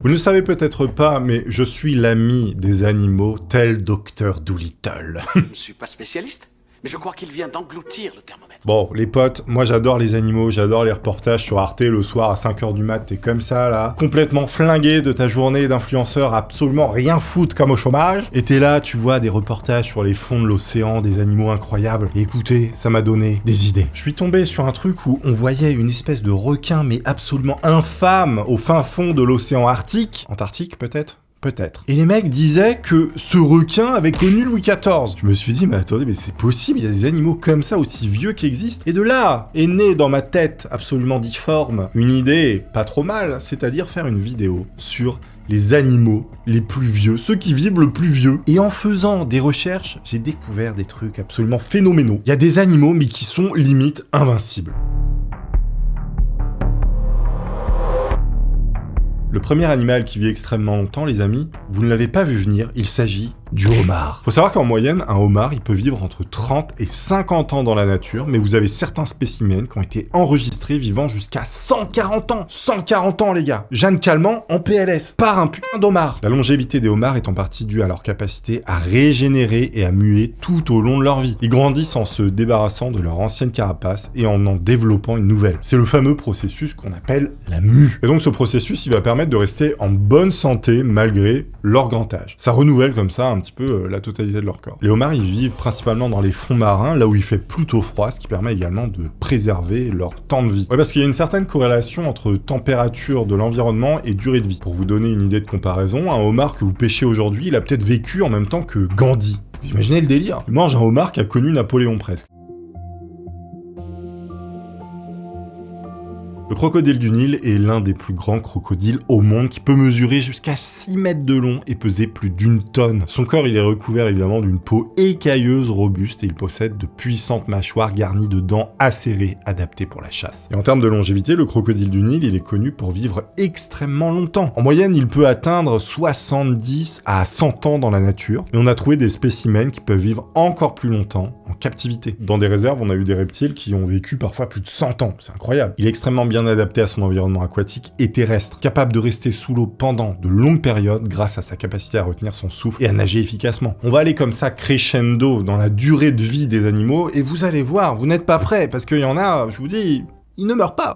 Vous ne le savez peut-être pas, mais je suis l'ami des animaux tel Dr Dolittle. Je ne suis pas spécialiste, mais je crois qu'il vient d'engloutir le thermomètre. Bon, les potes, moi j'adore les animaux, j'adore les reportages sur Arte le soir à 5h du mat, t'es comme ça là, complètement flingué de ta journée d'influenceur, absolument rien foutre comme au chômage, et t'es là, tu vois des reportages sur les fonds de l'océan, des animaux incroyables, et écoutez, ça m'a donné des idées. Je suis tombé sur un truc où on voyait une espèce de requin, mais absolument infâme, au fin fond de l'océan Arctique, Antarctique peut-être ? Peut-être. Et les mecs disaient que ce requin avait connu Louis XIV. Je me suis dit, mais attendez, mais c'est possible, il y a des animaux comme ça aussi vieux qui existent. Et de là est née dans ma tête, absolument difforme, une idée pas trop mal, c'est-à-dire faire une vidéo sur les animaux les plus vieux, ceux qui vivent le plus vieux. Et en faisant des recherches, j'ai découvert des trucs absolument phénoménaux. Il y a des animaux, mais qui sont limite invincibles. Le premier animal qui vit extrêmement longtemps, les amis, vous ne l'avez pas vu venir, il s'agit du homard. Faut savoir qu'en moyenne, un homard, il peut vivre entre 30 et 50 ans dans la nature, mais vous avez certains spécimens qui ont été enregistrés vivant jusqu'à 140 ans. 140 ans, les gars. Jeanne Calment en PLS, par un putain d'homard. La longévité des homards est en partie due à leur capacité à régénérer et à muer tout au long de leur vie. Ils grandissent en se débarrassant de leur ancienne carapace et en développant une nouvelle. C'est le fameux processus qu'on appelle la mue. Et donc ce processus, il va permettre de rester en bonne santé malgré leur grand âge. Ça renouvelle comme ça un petit peu la totalité de leur corps. Les homards, ils vivent principalement dans les fonds marins, là où il fait plutôt froid, ce qui permet également de préserver leur temps de vie. Ouais, parce qu'il y a une certaine corrélation entre température de l'environnement et durée de vie. Pour vous donner une idée de comparaison, un homard que vous pêchez aujourd'hui, il a peut-être vécu en même temps que Gandhi. Vous imaginez le délire? Il mange un homard qui a connu Napoléon presque. Le crocodile du Nil est l'un des plus grands crocodiles au monde qui peut mesurer jusqu'à 6 mètres de long et peser plus d'1 tonne. Son corps il est recouvert évidemment d'une peau écailleuse robuste et il possède de puissantes mâchoires garnies de dents acérées adaptées pour la chasse. Et en termes de longévité, le crocodile du Nil il est connu pour vivre extrêmement longtemps. En moyenne, il peut atteindre 70 à 100 ans dans la nature et on a trouvé des spécimens qui peuvent vivre encore plus longtemps en captivité. Dans des réserves, on a eu des reptiles qui ont vécu parfois plus de 100 ans. C'est incroyable. Il est extrêmement bien adapté à son environnement aquatique et terrestre, capable de rester sous l'eau pendant de longues périodes grâce à sa capacité à retenir son souffle et à nager efficacement. On va aller comme ça crescendo dans la durée de vie des animaux et vous allez voir, vous n'êtes pas prêts parce qu'il y en a, je vous dis, ils ne meurent pas.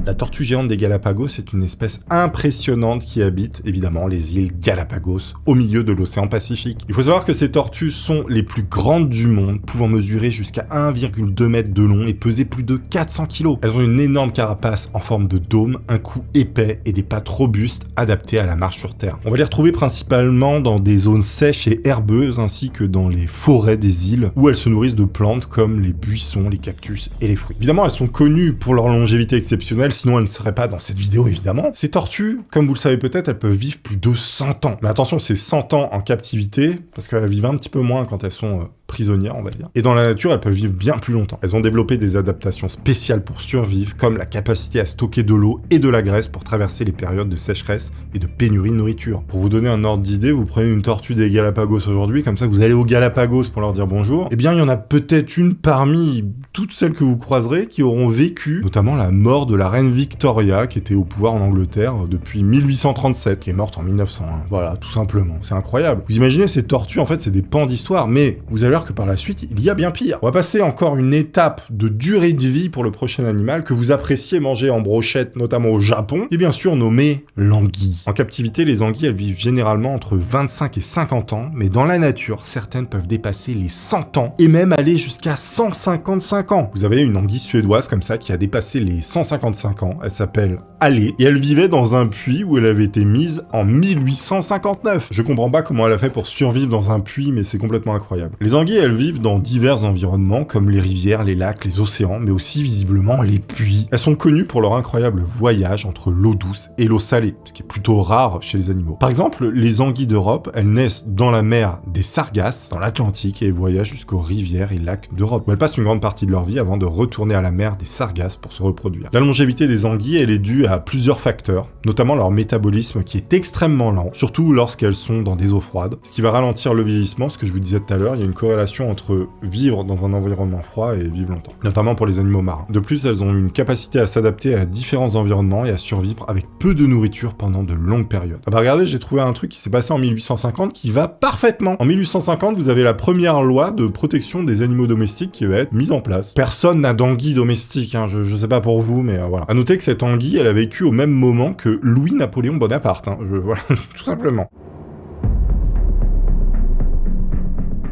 La tortue géante des Galapagos est une espèce impressionnante qui habite évidemment les îles Galapagos au milieu de l'océan Pacifique. Il faut savoir que ces tortues sont les plus grandes du monde, pouvant mesurer jusqu'à 1,2 mètres de long et peser plus de 400 kg. Elles ont une énorme carapace en forme de dôme, un cou épais et des pattes robustes adaptées à la marche sur terre. On va les retrouver principalement dans des zones sèches et herbeuses ainsi que dans les forêts des îles où elles se nourrissent de plantes comme les buissons, les cactus et les fruits. Évidemment, elles sont connues pour leur longévité exceptionnelle, sinon elles ne seraient pas dans cette vidéo évidemment. Ces tortues, comme vous le savez peut-être, elles peuvent vivre plus de 100 ans. Mais attention, c'est 100 ans en captivité, parce qu'elles vivent un petit peu moins quand elles sont prisonnières, on va dire. Et dans la nature, elles peuvent vivre bien plus longtemps. Elles ont développé des adaptations spéciales pour survivre, comme la capacité à stocker de l'eau et de la graisse pour traverser les périodes de sécheresse et de pénurie de nourriture. Pour vous donner un ordre d'idée, vous prenez une tortue des Galapagos aujourd'hui, comme ça vous allez aux Galapagos pour leur dire bonjour. Eh bien, il y en a peut-être une parmi toutes celles que vous croiserez qui auront vécu, notamment la mort de la reine Victoria, qui était au pouvoir en Angleterre depuis 1837, qui est morte en 1901. Voilà, tout simplement. C'est incroyable. Vous imaginez ces tortues, en fait, c'est des pans d'histoire, mais vous allez voir que par la suite, il y a bien pire. On va passer encore une étape de durée de vie pour le prochain animal que vous appréciez manger en brochette, notamment au Japon, et bien sûr nommé l'anguille. En captivité, les anguilles, elles vivent généralement entre 25 et 50 ans, mais dans la nature, certaines peuvent dépasser les 100 ans et même aller jusqu'à 155 ans. Vous avez une anguille suédoise comme ça qui a dépassé les 155 ans. Elle s'appelle Allée et elle vivait dans un puits où elle avait été mise en 1859. Je comprends pas comment elle a fait pour survivre dans un puits, mais c'est complètement incroyable. Les anguilles, elles vivent dans divers environnements comme les rivières, les lacs, les océans, mais aussi visiblement les puits. Elles sont connues pour leur incroyable voyage entre l'eau douce et l'eau salée, ce qui est plutôt rare chez les animaux. Par exemple, les anguilles d'Europe, elles naissent dans la mer des Sargasses, dans l'Atlantique, et voyagent jusqu'aux rivières et lacs d'Europe, où elles passent une grande partie de leur vie avant de retourner à la mer des Sargasses pour se reproduire. La longévité des anguilles, elle est due à plusieurs facteurs, notamment leur métabolisme qui est extrêmement lent, surtout lorsqu'elles sont dans des eaux froides, ce qui va ralentir le vieillissement, ce que je vous disais tout à l'heure. Il y a une corrélation corrélation entre vivre dans un environnement froid et vivre longtemps, notamment pour les animaux marins. De plus, elles ont une capacité à s'adapter à différents environnements et à survivre avec peu de nourriture pendant de longues périodes. Ah bah regardez, j'ai trouvé un truc qui s'est passé en 1850 qui va parfaitement. En 1850, vous avez la première loi de protection des animaux domestiques qui va être mise en place. Personne n'a d'anguille domestique, hein, je sais pas pour vous, mais voilà. À noter que cette anguille, elle a vécu au même moment que Louis-Napoléon Bonaparte, hein, voilà, tout simplement.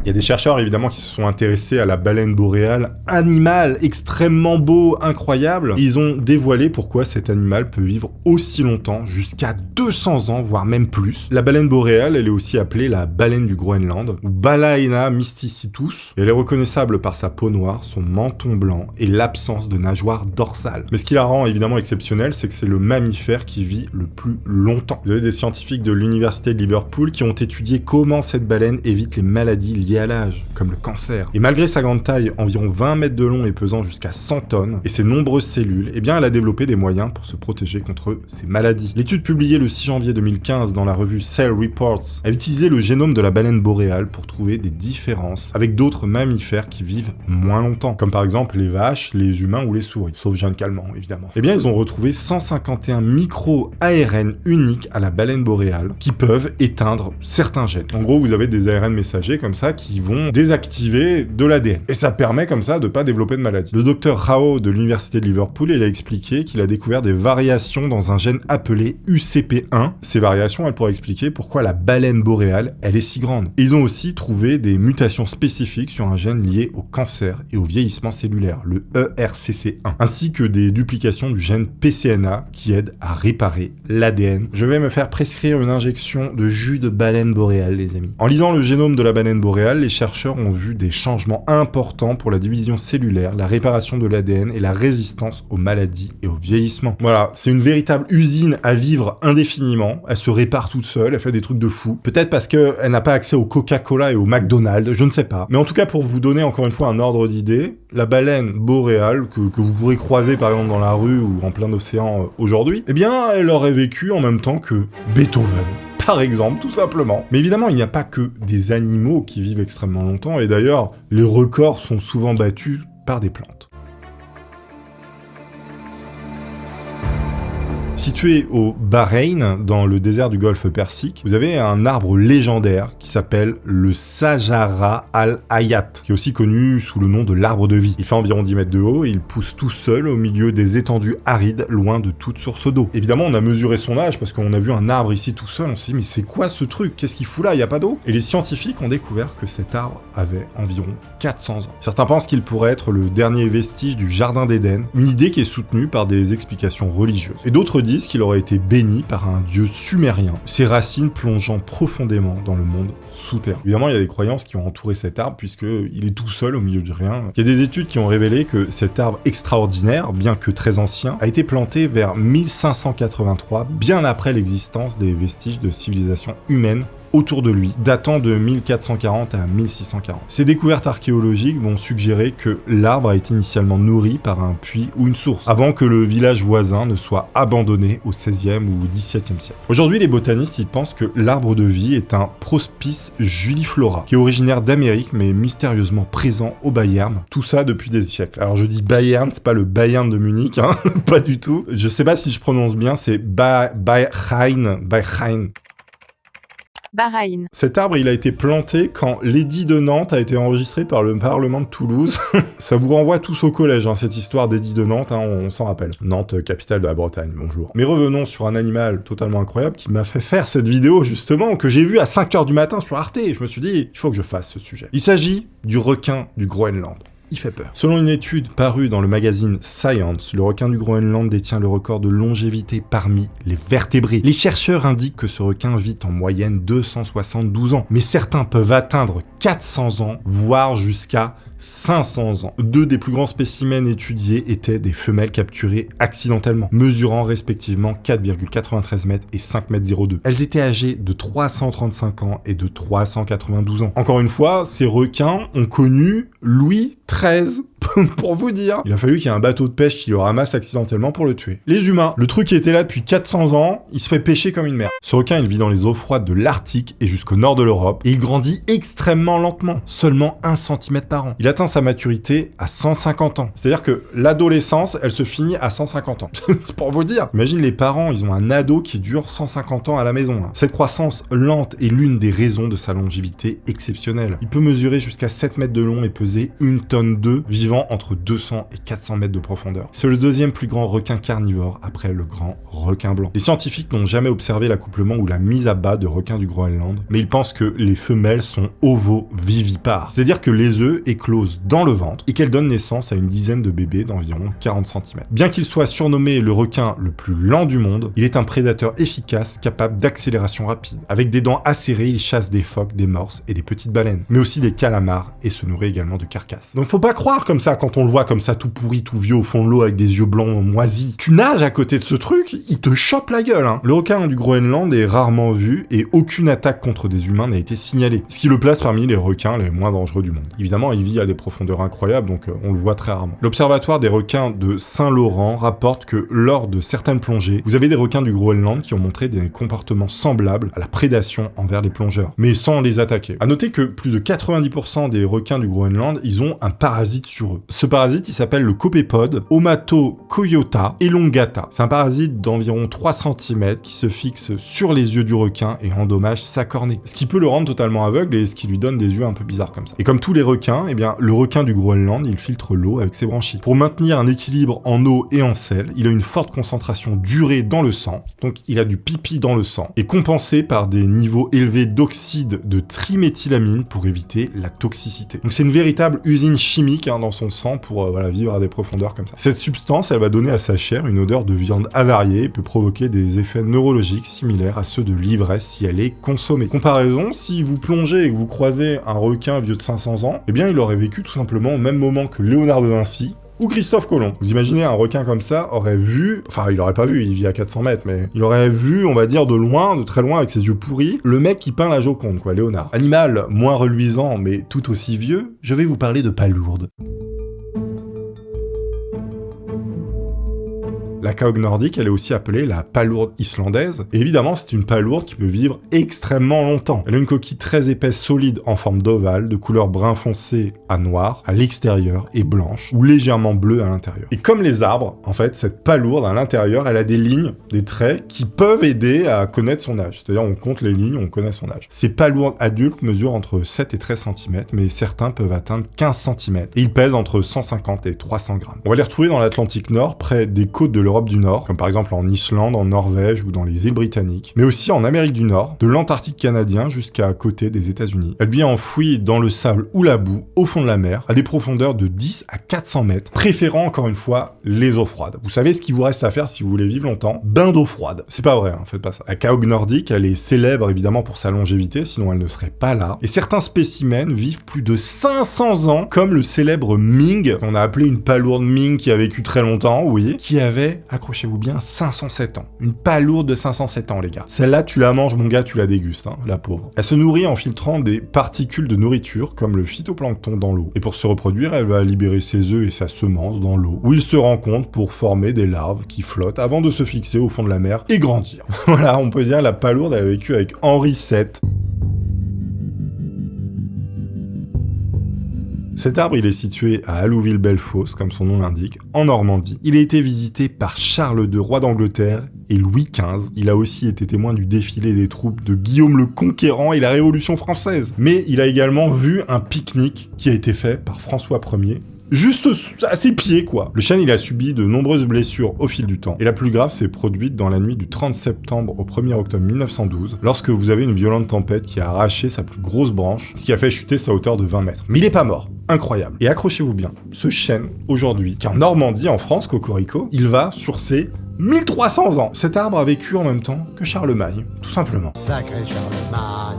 Il y a des chercheurs évidemment qui se sont intéressés à la baleine boréale, animal extrêmement beau, incroyable. Ils ont dévoilé pourquoi cet animal peut vivre aussi longtemps, jusqu'à 200 ans, voire même plus. La baleine boréale, elle est aussi appelée la baleine du Groenland, ou Balaena mysticetus. Elle est reconnaissable par sa peau noire, son menton blanc et l'absence de nageoire dorsale. Mais ce qui la rend évidemment exceptionnelle, c'est que c'est le mammifère qui vit le plus longtemps. Vous avez des scientifiques de l'université de Liverpool qui ont étudié comment cette baleine évite les maladies liées à l'âge, comme le cancer. Et malgré sa grande taille, environ 20 mètres de long et pesant jusqu'à 100 tonnes, et ses nombreuses cellules, eh bien elle a développé des moyens pour se protéger contre ces maladies. L'étude publiée le 6 janvier 2015 dans la revue Cell Reports a utilisé le génome de la baleine boréale pour trouver des différences avec d'autres mammifères qui vivent moins longtemps, comme par exemple les vaches, les humains ou les souris, sauf Jeanne Calment évidemment. Eh bien ils ont retrouvé 151 micro-ARN uniques à la baleine boréale qui peuvent éteindre certains gènes. En gros, vous avez des ARN messagers comme ça qui vont désactiver de l'ADN. Et ça permet comme ça de pas développer de maladie. Le docteur Rao de l'université de Liverpool, il a expliqué qu'il a découvert des variations dans un gène appelé UCP1. Ces variations, elles pourraient expliquer pourquoi la baleine boréale, elle est si grande. Et ils ont aussi trouvé des mutations spécifiques sur un gène lié au cancer et au vieillissement cellulaire, le ERCC1, ainsi que des duplications du gène PCNA qui aident à réparer l'ADN. Je vais me faire prescrire une injection de jus de baleine boréale, les amis. En lisant le génome de la baleine boréale, les chercheurs ont vu des changements importants pour la division cellulaire, la réparation de l'ADN et la résistance aux maladies et au vieillissement. Voilà, c'est une véritable usine à vivre indéfiniment. Elle se répare toute seule, elle fait des trucs de fou. Peut-être parce qu'elle n'a pas accès au Coca-Cola et au McDonald's, je ne sais pas. Mais en tout cas, pour vous donner encore une fois un ordre d'idée, la baleine boréale, que vous pourrez croiser par exemple dans la rue ou en plein océan aujourd'hui, eh bien, elle aurait vécu en même temps que Beethoven. Par exemple, tout simplement. Mais évidemment, il n'y a pas que des animaux qui vivent extrêmement longtemps, et d'ailleurs, les records sont souvent battus par des plantes. Situé au Bahreïn, dans le désert du golfe Persique, vous avez un arbre légendaire qui s'appelle le Sajara al-Hayat, qui est aussi connu sous le nom de l'arbre de vie. Il fait environ 10 mètres de haut et il pousse tout seul au milieu des étendues arides, loin de toute source d'eau. Évidemment, on a mesuré son âge parce qu'on a vu un arbre ici tout seul, on s'est dit mais c'est quoi ce truc? Qu'est-ce qu'il fout là? Il n'y a pas d'eau? Et les scientifiques ont découvert que cet arbre avait environ 400 ans. Certains pensent qu'il pourrait être le dernier vestige du Jardin d'Éden, une idée qui est soutenue par des explications religieuses. Et d'autres disent qu'il aurait été béni par un dieu sumérien, ses racines plongeant profondément dans le monde souterrain. Évidemment, il y a des croyances qui ont entouré cet arbre puisqu'il est tout seul au milieu de rien. Il y a des études qui ont révélé que cet arbre extraordinaire, bien que très ancien, a été planté vers 1583, bien après l'existence des vestiges de civilisation humaine autour de lui, datant de 1440 à 1640. Ces découvertes archéologiques vont suggérer que l'arbre a été initialement nourri par un puits ou une source, avant que le village voisin ne soit abandonné au XVIe ou XVIIe siècle. Aujourd'hui, les botanistes ils pensent que l'arbre de vie est un Prospis juliflora, qui est originaire d'Amérique, mais mystérieusement présent au Bayern, tout ça depuis des siècles. Alors je dis Bayern, c'est pas le Bayern de Munich, hein, pas du tout. Je sais pas si je prononce bien, c'est Bahreïn. Bahreïn. Cet arbre, il a été planté quand l'édit de Nantes a été enregistré par le Parlement de Toulouse. Ça vous renvoie tous au collège, hein, cette histoire d'édit de Nantes, hein, on s'en rappelle. Nantes, capitale de la Bretagne, bonjour. Mais revenons sur un animal totalement incroyable qui m'a fait faire cette vidéo, justement, que j'ai vue à 5h du matin sur Arte. Je me suis dit, il faut que je fasse ce sujet. Il s'agit du requin du Groenland. Il fait peur. Selon une étude parue dans le magazine Science, le requin du Groenland détient le record de longévité parmi les vertébrés. Les chercheurs indiquent que ce requin vit en moyenne 272 ans, mais certains peuvent atteindre 400 ans, voire jusqu'à 500 ans. 2 des plus grands spécimens étudiés étaient des femelles capturées accidentellement, mesurant respectivement 4,93 mètres et 5,02 mètres. Elles étaient âgées de 335 ans et de 392 ans. Encore une fois, ces requins ont connu Louis XIII Pour vous dire, il a fallu qu'il y ait un bateau de pêche qui le ramasse accidentellement pour le tuer. Les humains, le truc qui était là depuis 400 ans, il se fait pêcher comme une merde. Ce requin, il vit dans les eaux froides de l'Arctique et jusqu'au nord de l'Europe, et il grandit extrêmement lentement, seulement 1 cm par an. Il atteint sa maturité à 150 ans. C'est-à-dire que l'adolescence, elle se finit à 150 ans. C'est pour vous dire. Imagine les parents, ils ont un ado qui dure 150 ans à la maison. Cette croissance lente est l'une des raisons de sa longévité exceptionnelle. Il peut mesurer jusqu'à 7 mètres de long et peser 1 tonne d'œufs, vivant entre 200 et 400 mètres de profondeur. C'est le deuxième plus grand requin carnivore après le grand requin blanc. Les scientifiques n'ont jamais observé l'accouplement ou la mise à bas de requins du Groenland, mais ils pensent que les femelles sont ovovivipares. C'est-à-dire que les œufs éclosent dans le ventre et qu'elles donnent naissance à une dizaine de bébés d'environ 40 cm. Bien qu'il soit surnommé le requin le plus lent du monde, il est un prédateur efficace capable d'accélération rapide. Avec des dents acérées, il chasse des phoques, des morses et des petites baleines, mais aussi des calamars et se nourrit également de carcasses. Donc faut pas croire comme ça quand on le voit comme ça tout pourri, tout vieux au fond de l'eau avec des yeux blancs moisis. Tu nages à côté de ce truc, il te chope la gueule. Le requin du Groenland est rarement vu et aucune attaque contre des humains n'a été signalée, ce qui le place parmi les requins les moins dangereux du monde. Évidemment, il vit à des profondeurs incroyables, donc on le voit très rarement. L'Observatoire des requins de Saint-Laurent rapporte que lors de certaines plongées, vous avez des requins du Groenland qui ont montré des comportements semblables à la prédation envers les plongeurs, mais sans les attaquer. À noter que plus de 90% des requins du Groenland, ils ont un parasite sur eux. Ce parasite, il s'appelle le copépode Haematocoiota elongata. C'est un parasite d'environ 3 cm qui se fixe sur les yeux du requin et endommage sa cornée. Ce qui peut le rendre totalement aveugle et ce qui lui donne des yeux un peu bizarres comme ça. Et comme tous les requins, eh bien, le requin du Groenland, il filtre l'eau avec ses branchies. Pour maintenir un équilibre en eau et en sel, il a une forte concentration d'urée dans le sang, donc il a du pipi dans le sang, et compensé par des niveaux élevés d'oxyde de triméthylamine pour éviter la toxicité. Donc c'est une véritable usine chimique dans son sang pour vivre à des profondeurs comme ça. Cette substance, elle va donner à sa chair une odeur de viande avariée et peut provoquer des effets neurologiques similaires à ceux de l'ivresse si elle est consommée. Comparaison, si vous plongez et que vous croisez un requin vieux de 500 ans, eh bien il aurait vécu tout simplement au même moment que Léonard de Vinci ou Christophe Colomb. Vous imaginez un requin comme ça aurait vu, enfin il aurait pas vu, il vit à 400 mètres, mais il aurait vu, on va dire de loin, de très loin, avec ses yeux pourris, le mec qui peint la Joconde, quoi, Léonard. Animal moins reluisant, mais tout aussi vieux, je vais vous parler de palourde. La cahogue nordique, elle est aussi appelée la palourde islandaise. Et évidemment, c'est une palourde qui peut vivre extrêmement longtemps. Elle a une coquille très épaisse, solide, en forme d'ovale, de couleur brun foncé à noir, à l'extérieur, et blanche, ou légèrement bleue à l'intérieur. Et comme les arbres, en fait, cette palourde, à l'intérieur, elle a des lignes, des traits, qui peuvent aider à connaître son âge. C'est-à-dire, on compte les lignes, on connaît son âge. Ces palourdes adultes mesurent entre 7 et 13 cm, mais certains peuvent atteindre 15 cm. Et ils pèsent entre 150 et 300 grammes. On va les retrouver dans l'Atlantique Nord, près des côtes de l'Europe du Nord, comme par exemple en Islande, en Norvège ou dans les îles britanniques, mais aussi en Amérique du Nord, de l'Antarctique canadien jusqu'à côté des États-Unis. Elle vit enfouie dans le sable ou la boue, au fond de la mer, à des profondeurs de 10 à 400 mètres, préférant encore une fois les eaux froides. Vous savez ce qu'il vous reste à faire si vous voulez vivre longtemps? Bain d'eau froide. C'est pas vrai, faites pas ça. La cahogue nordique, elle est célèbre évidemment pour sa longévité, sinon elle ne serait pas là. Et certains spécimens vivent plus de 500 ans, comme le célèbre Ming, qu'on a appelé une palourde Ming qui a vécu très longtemps, oui, qui avait, accrochez-vous bien, 507 ans. Une palourde de 507 ans, les gars. Celle-là, tu la manges, mon gars, tu la dégustes, la pauvre. Elle se nourrit en filtrant des particules de nourriture, comme le phytoplancton dans l'eau. Et pour se reproduire, elle va libérer ses œufs et sa semence dans l'eau, où ils se rencontrent pour former des larves qui flottent avant de se fixer au fond de la mer et grandir. Voilà, on peut dire la palourde, elle a vécu avec Henri VII. Cet arbre, il est situé à Allouville-Bellefosse, comme son nom l'indique, en Normandie. Il a été visité par Charles II, roi d'Angleterre, et Louis XV. Il a aussi été témoin du défilé des troupes de Guillaume le Conquérant et la Révolution française. Mais il a également vu un pique-nique qui a été fait par François Ier, juste à ses pieds, quoi. Le chêne, il a subi de nombreuses blessures au fil du temps. Et la plus grave s'est produite dans la nuit du 30 septembre au 1er octobre 1912, lorsque vous avez une violente tempête qui a arraché sa plus grosse branche, ce qui a fait chuter sa hauteur de 20 mètres. Mais il est pas mort. Incroyable. Et accrochez-vous bien, ce chêne, aujourd'hui, qui est en Normandie, en France, Cocorico, il va sur ses 1300 ans. Cet arbre a vécu en même temps que Charlemagne, tout simplement. Sacré Charlemagne.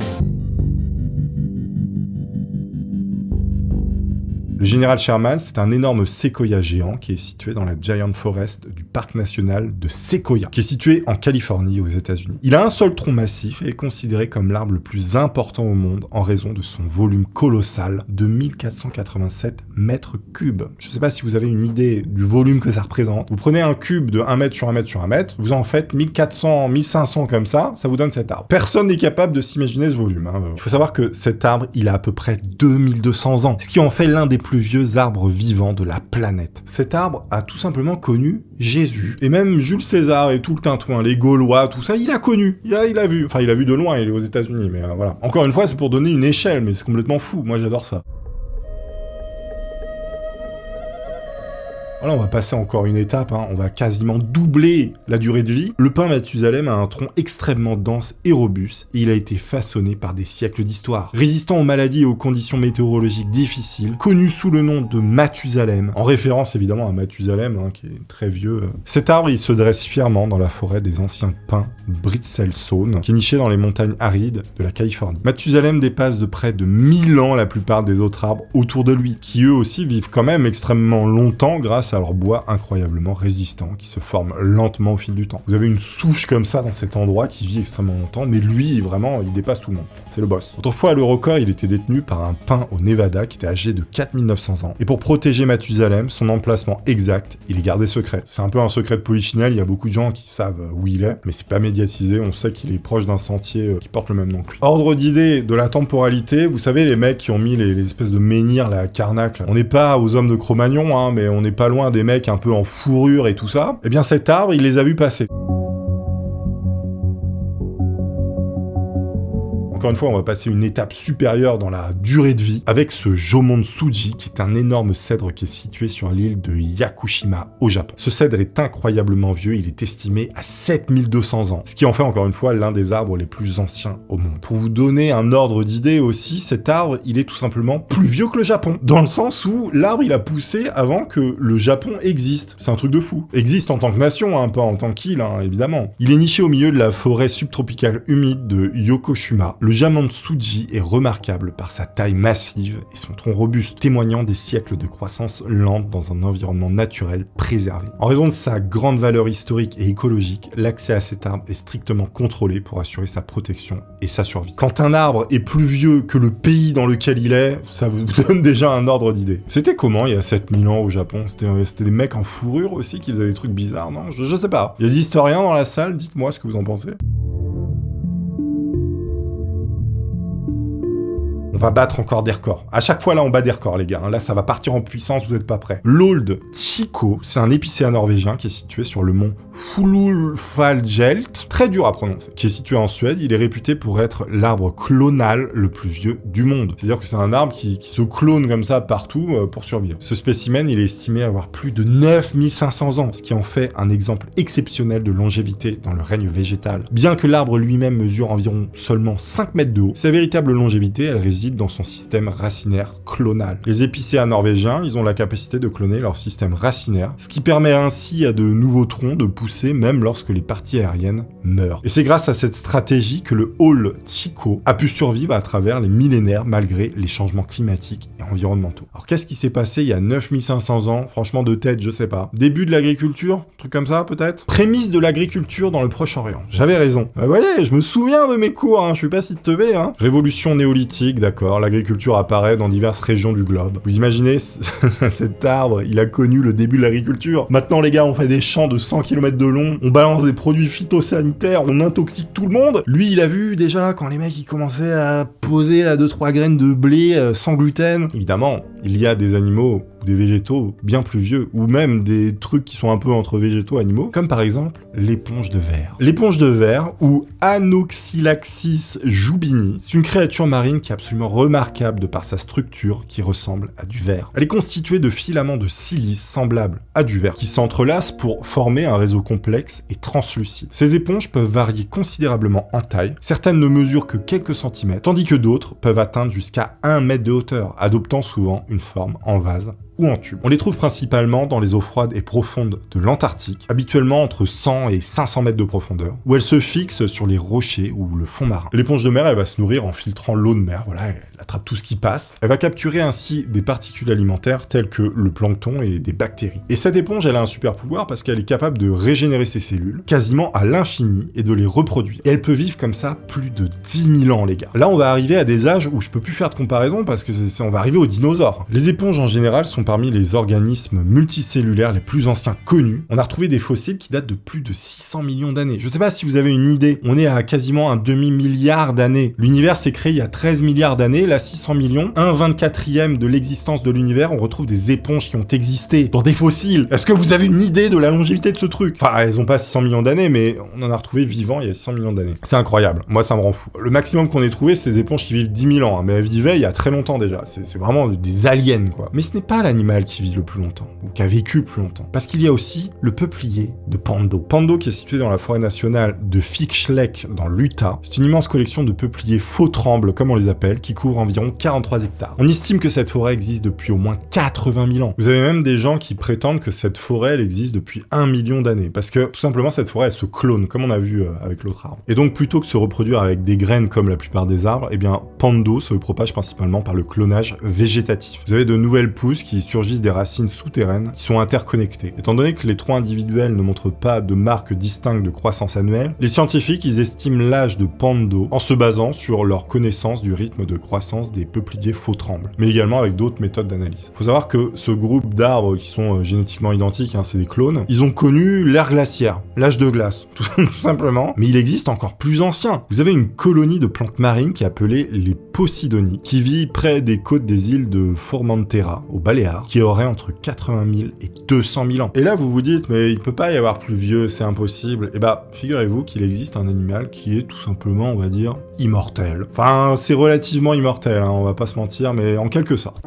Le Général Sherman, c'est un énorme séquoia géant qui est situé dans la Giant Forest du parc national de Sequoia, qui est situé en Californie aux États-Unis. Il a un seul tronc massif et est considéré comme l'arbre le plus important au monde en raison de son volume colossal de 1487 mètres cubes. Je ne sais pas si vous avez une idée du volume que ça représente. Vous prenez un cube de 1 mètre sur 1 mètre sur 1 mètre, vous en faites 1400, 1500 comme ça vous donne cet arbre. Personne n'est capable de s'imaginer ce volume. Il faut savoir que cet arbre, il a à peu près 2200 ans, ce qui en fait l'un des plus vieux arbres vivants de la planète. Cet arbre a tout simplement connu Jésus, et même Jules César et tout le tintouin, les Gaulois, tout ça, il a connu, il a vu. Enfin, il a vu de loin, il est aux États-Unis, mais voilà. Encore une fois, c'est pour donner une échelle, mais c'est complètement fou. Moi, j'adore ça. Voilà, on va passer encore une étape, on va quasiment doubler la durée de vie. Le pin Mathusalem a un tronc extrêmement dense et robuste, et il a été façonné par des siècles d'histoire. Résistant aux maladies et aux conditions météorologiques difficiles, connu sous le nom de Mathusalem, en référence évidemment à Mathusalem, qui est très vieux. Cet arbre, il se dresse fièrement dans la forêt des anciens pins Britzelsohn, qui est niché dans les montagnes arides de la Californie. Mathusalem dépasse de près de 1000 ans la plupart des autres arbres autour de lui, qui eux aussi vivent quand même extrêmement longtemps grâce à leur bois incroyablement résistant qui se forme lentement au fil du temps. Vous avez une souche comme ça dans cet endroit qui vit extrêmement longtemps, mais lui, vraiment, il dépasse tout le monde. C'est le boss. Autrefois, le record, il était détenu par un pin au Nevada qui était âgé de 4900 ans. Et pour protéger Mathusalem, son emplacement exact, il est gardé secret. C'est un peu un secret de polichinelle, il y a beaucoup de gens qui savent où il est, mais c'est pas médiatisé, on sait qu'il est proche d'un sentier qui porte le même nom que lui. Ordre d'idée de la temporalité, vous savez, les mecs qui ont mis les espèces de menhirs, la Karnak, on n'est pas aux hommes de Cro-Magnon, mais on n'est pas loin des mecs un peu en fourrure et tout ça. Eh bien, cet arbre, il les a vus passer. Encore une fois, on va passer une étape supérieure dans la durée de vie avec ce Jomon-Tsuji, qui est un énorme cèdre qui est situé sur l'île de Yakushima au Japon. Ce cèdre est incroyablement vieux, il est estimé à 7200 ans, ce qui en fait encore une fois l'un des arbres les plus anciens au monde. Pour vous donner un ordre d'idée aussi, cet arbre, il est tout simplement plus vieux que le Japon, dans le sens où l'arbre, il a poussé avant que le Japon existe. C'est un truc de fou. Existe en tant que nation, pas en tant qu'île, évidemment. Il est niché au milieu de la forêt subtropicale humide de Yokoshima. Le Jomon-Tsuji est remarquable par sa taille massive et son tronc robuste, témoignant des siècles de croissance lente dans un environnement naturel préservé. En raison de sa grande valeur historique et écologique, l'accès à cet arbre est strictement contrôlé pour assurer sa protection et sa survie. Quand un arbre est plus vieux que le pays dans lequel il est, ça vous donne déjà un ordre d'idée. C'était comment il y a 7000 ans au Japon? C'était des mecs en fourrure aussi qui faisaient des trucs bizarres, non? Je sais pas. Il y a des historiens dans la salle, dites-moi ce que vous en pensez. On va battre encore des records. À chaque fois, là, on bat des records, les gars. Là, ça va partir en puissance, vous n'êtes pas prêts. L'Old Chico, c'est un épicéa norvégien qui est situé sur le mont Fulufalgjelt, très dur à prononcer, qui est situé en Suède. Il est réputé pour être l'arbre clonal le plus vieux du monde. C'est-à-dire que c'est un arbre qui se clone comme ça partout pour survivre. Ce spécimen, il est estimé avoir plus de 9500 ans, ce qui en fait un exemple exceptionnel de longévité dans le règne végétal. Bien que l'arbre lui-même mesure environ seulement 5 mètres de haut, sa véritable longévité, elle réside dans son système racinaire clonal. Les épicéas norvégiens, ils ont la capacité de cloner leur système racinaire, ce qui permet ainsi à de nouveaux troncs de pousser même lorsque les parties aériennes meurent. Et c'est grâce à cette stratégie que le Old Chico a pu survivre à travers les millénaires malgré les changements climatiques et environnementaux. Alors qu'est-ce qui s'est passé il y a 9500 ans? Franchement de tête, je sais pas. Début de l'agriculture? Truc comme ça peut-être? Prémisse de l'agriculture dans le Proche-Orient. J'avais raison. Vous voyez, je me souviens de mes cours, je suis pas si teubé. Révolution néolithique, d'accord, l'agriculture apparaît dans diverses régions du globe. Vous imaginez, cet arbre, il a connu le début de l'agriculture. Maintenant, les gars, on fait des champs de 100 km de long, on balance des produits phytosanitaires, on intoxique tout le monde. Lui, il a vu déjà quand les mecs, ils commençaient à poser là 2-3 graines de blé sans gluten. Évidemment, il y a des animaux ou des végétaux bien plus vieux, ou même des trucs qui sont un peu entre végétaux et animaux, comme par exemple l'éponge de verre. L'éponge de verre, ou Anoxylaxis jubini, c'est une créature marine qui est absolument remarquable de par sa structure qui ressemble à du verre. Elle est constituée de filaments de silice semblables à du verre, qui s'entrelacent pour former un réseau complexe et translucide. Ces éponges peuvent varier considérablement en taille, certaines ne mesurent que quelques centimètres, tandis que d'autres peuvent atteindre jusqu'à 1 mètre de hauteur, adoptant souvent une forme en vase ou en tube. On les trouve principalement dans les eaux froides et profondes de l'Antarctique, habituellement entre 100 et 500 mètres de profondeur, où elles se fixent sur les rochers ou le fond marin. L'éponge de mer, elle va se nourrir en filtrant l'eau de mer, voilà, elle attrape tout ce qui passe. Elle va capturer ainsi des particules alimentaires telles que le plancton et des bactéries. Et cette éponge, elle a un super pouvoir parce qu'elle est capable de régénérer ses cellules quasiment à l'infini et de les reproduire. Et elle peut vivre comme ça plus de 10 000 ans, les gars. Là, on va arriver à des âges où je peux plus faire de comparaison parce que on va arriver aux dinosaures. Les éponges, en général, sont parmi les organismes multicellulaires les plus anciens connus. On a retrouvé des fossiles qui datent de plus de 600 millions d'années. Je sais pas si vous avez une idée, on est à quasiment un demi-milliard d'années. L'univers s'est créé il y a 13 milliards d'années, là 600 millions, 1/24e de l'existence de l'univers, on retrouve des éponges qui ont existé dans des fossiles. Est-ce que vous avez une idée de la longévité de ce truc? Enfin, elles ont pas 600 millions d'années, mais on en a retrouvé vivant il y a 600 millions d'années. C'est incroyable. Moi, ça me rend fou. Le maximum qu'on ait trouvé, c'est des éponges qui vivent 10 000 ans, hein, mais elles vivaient il y a très longtemps déjà. C'est vraiment des aliens, quoi. Mais ce n'est pas l'animal qui vit le plus longtemps, ou qui a vécu plus longtemps. Parce qu'il y a aussi le peuplier de Pando. Pando, qui est situé dans la forêt nationale de Fish Lake, dans l'Utah. C'est une immense collection de peupliers faux trembles, comme on les appelle, qui couvre environ 43 hectares. On estime que cette forêt existe depuis au moins 80 000 ans. Vous avez même des gens qui prétendent que cette forêt, elle existe depuis 1 million d'années. Parce que, tout simplement, cette forêt, elle se clone, comme on a vu avec l'autre arbre. Et donc, plutôt que de se reproduire avec des graines comme la plupart des arbres, eh bien, Pando se propage principalement par le clonage végétatif. Vous avez de nouvelles pousses qui surgissent des racines souterraines qui sont interconnectées. Étant donné que les troncs individuels ne montrent pas de marques distinctes de croissance annuelle, les scientifiques, ils estiment l'âge de Pando en se basant sur leur connaissance du rythme de croissance des peupliers faux trembles, mais également avec d'autres méthodes d'analyse. Il faut savoir que ce groupe d'arbres qui sont génétiquement identiques, hein, c'est des clones, ils ont connu l'ère glaciaire, l'âge de glace, tout simplement, mais il existe encore plus ancien. Vous avez une colonie de plantes marines qui est appelée les Posidonies, qui vit près des côtes des îles de Formentera, aux Baléares, qui aurait entre 80 000 et 200 000 ans. Et là, vous vous dites, mais il peut pas y avoir plus vieux, c'est impossible. Et bah, figurez-vous qu'il existe un animal qui est tout simplement, on va dire, immortel. Enfin, c'est relativement immortel, hein, on va pas se mentir, mais en quelque sorte.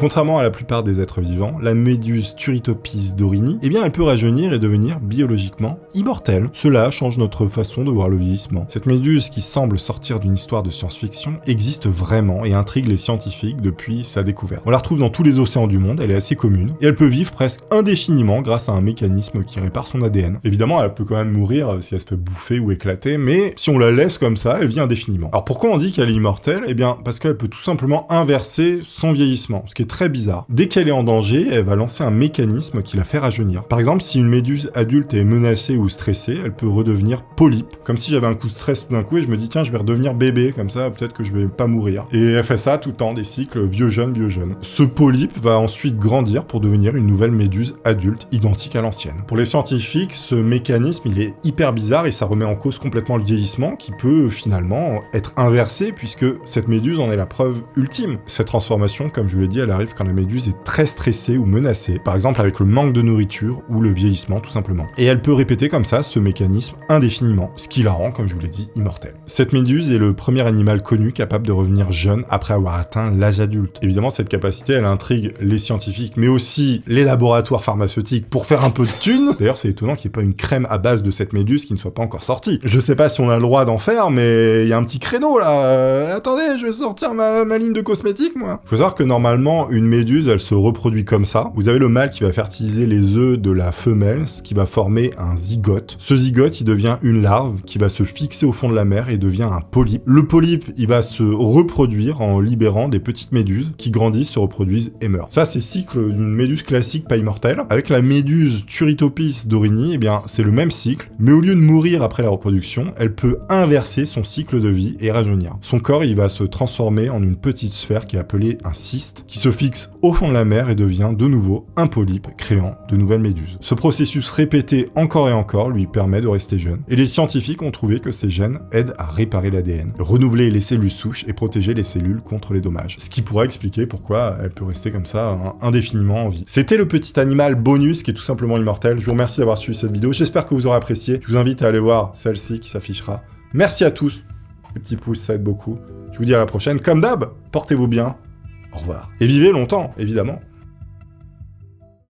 Contrairement à la plupart des êtres vivants, la méduse Turritopis dorini, eh bien elle peut rajeunir et devenir biologiquement immortelle. Cela change notre façon de voir le vieillissement. Cette méduse qui semble sortir d'une histoire de science-fiction existe vraiment et intrigue les scientifiques depuis sa découverte. On la retrouve dans tous les océans du monde, elle est assez commune, et elle peut vivre presque indéfiniment grâce à un mécanisme qui répare son ADN. Évidemment, elle peut quand même mourir si elle se fait bouffer ou éclater, mais si on la laisse comme ça, elle vit indéfiniment. Alors pourquoi on dit qu'elle est immortelle? Eh bien parce qu'elle peut tout simplement inverser son vieillissement, ce qui est très bizarre. Dès qu'elle est en danger, elle va lancer un mécanisme qui la fait rajeunir. Par exemple, si une méduse adulte est menacée ou stressée, elle peut redevenir polype. Comme si j'avais un coup de stress tout d'un coup et je me dis tiens, je vais redevenir bébé, comme ça peut-être que je vais pas mourir. Et elle fait ça tout le temps, des cycles vieux jeune. Ce polype va ensuite grandir pour devenir une nouvelle méduse adulte identique à l'ancienne. Pour les scientifiques, ce mécanisme il est hyper bizarre et ça remet en cause complètement le vieillissement qui peut finalement être inversé puisque cette méduse en est la preuve ultime. Cette transformation, comme je vous l'ai dit, elle arrive quand la méduse est très stressée ou menacée, par exemple avec le manque de nourriture ou le vieillissement tout simplement. Et elle peut répéter comme ça ce mécanisme indéfiniment, ce qui la rend, comme je vous l'ai dit, immortelle. Cette méduse est le premier animal connu capable de revenir jeune après avoir atteint l'âge adulte. Évidemment, cette capacité, elle intrigue les scientifiques, mais aussi les laboratoires pharmaceutiques pour faire un peu de thunes. D'ailleurs, c'est étonnant qu'il n'y ait pas une crème à base de cette méduse qui ne soit pas encore sortie. Je sais pas si on a le droit d'en faire, mais il y a un petit créneau là. Attendez, je vais sortir ma ligne de cosmétiques, moi. Faut savoir que normalement, une méduse, elle se reproduit comme ça. Vous avez le mâle qui va fertiliser les œufs de la femelle, ce qui va former un zygote. Ce zygote, il devient une larve qui va se fixer au fond de la mer et devient un polype. Le polype, il va se reproduire en libérant des petites méduses qui grandissent, se reproduisent et meurent. Ça, c'est le cycle d'une méduse classique pas immortelle. Avec la méduse Turritopis dorini, eh bien, c'est le même cycle, mais au lieu de mourir après la reproduction, elle peut inverser son cycle de vie et rajeunir. Son corps, il va se transformer en une petite sphère qui est appelée un cyste, qui se fixe au fond de la mer et devient de nouveau un polype, créant de nouvelles méduses. Ce processus répété encore et encore lui permet de rester jeune. Et les scientifiques ont trouvé que ces gènes aident à réparer l'ADN, renouveler les cellules souches et protéger les cellules contre les dommages. Ce qui pourrait expliquer pourquoi elle peut rester comme ça indéfiniment en vie. C'était le petit animal bonus qui est tout simplement immortel. Je vous remercie d'avoir suivi cette vidéo. J'espère que vous aurez apprécié. Je vous invite à aller voir celle-ci qui s'affichera. Merci à tous. Les petits pouces, ça aide beaucoup. Je vous dis à la prochaine. Comme d'hab, portez-vous bien. Au revoir. Et vivez longtemps, évidemment.